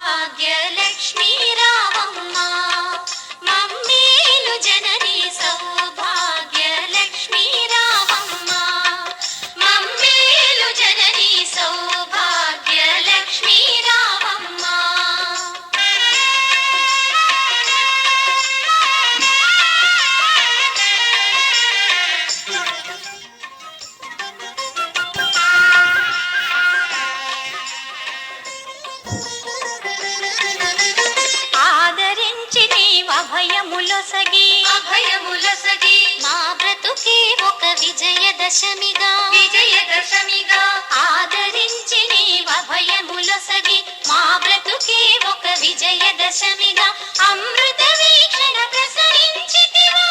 భాగ్యలక్ష్మీ రావమ్మ మమ్మేలు జనని సౌభాగ్యలక్ష్మీ రావమ్మ మమ్మేలు జనని సౌభాగ్యలక్ష్మీ రావమ్మ అభయములొసగి మా బ్రతుకే ఒక విజయదశమిగా ఆదరించి నీవు అభయములొసగి మా బ్రతుకే ఒక విజయదశమిగా అమృత వీక్షణ ప్రసరించితివా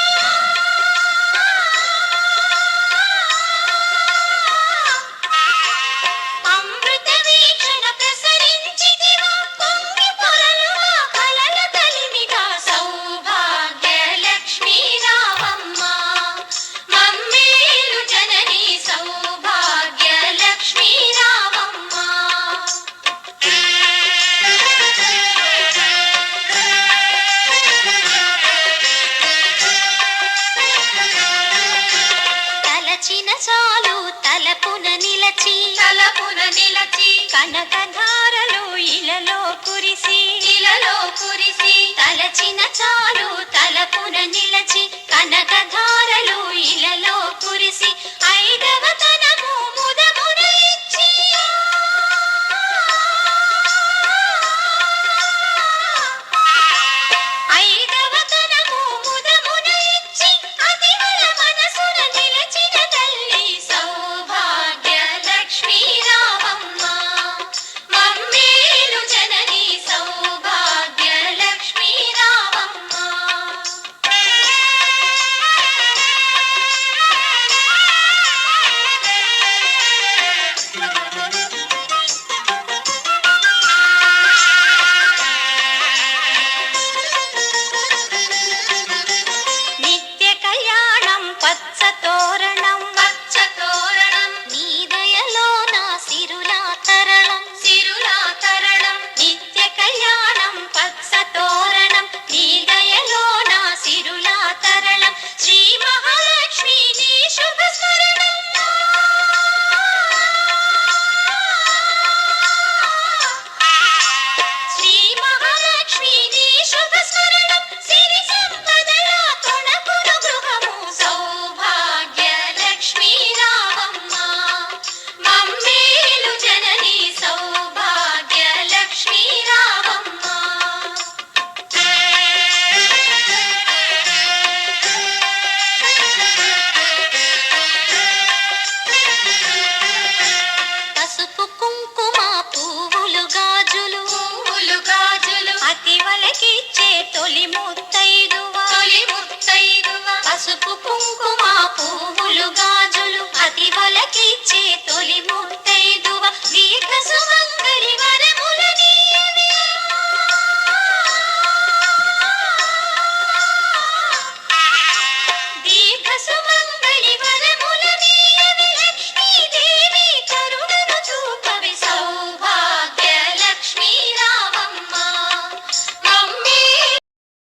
అమృత వీక్షణ ప్రసరించితివా పొంగి పొరలుగా కలల కలిమిగా సౌభాగ్యలక్ష్మీ రావమ్మ మమ్మేలు జనని సౌభాగ్యలక్ష్మీ రావమ్మ తలచిన చాలు తలపున నిలచి కనకధారలు ఇలలో కురిసి తలచిన చాలు తలపున నిలచి కనకధారలు ఇలలో కురిసి ఐదవ తనము ముదమున ఇచ్చి ఐదవ తనము ముదమున ఇచ్చి అతివల మనసున నిలచిన తల్లి సౌభాగ్యలక్ష్మీ రావమ్మ మమ్మేలు జనని సౌభాగ్యలక్ష్మీ రావమ్మ నిత్య కళ్యాణం పచ్చ తోరణం నీ దయలో నా సిరులా తరళం నిత్య కళ్యాణం పచ్చ తోరణం నీ దయలో నా సిరులా తరళం శ్రీ మహాలక్ష్మి నీ శుభ స్మరణం శ్రీ మహాలక్ష్మి నీ శుభ స్మరణం సిరి సంపదల తొణకును గృహము సౌభాగ్యలక్ష్మీ రావమ్మ మమ్మేలు జనని సౌభాగ్యలక్ష్మీ రావమ్మ పసుపు కుంకుమ పువ్వులు గాజులు అతివలకిచ్చే తొలి ముత్తైదువ పసుపు కుంకుమ పువ్వులు గాజులు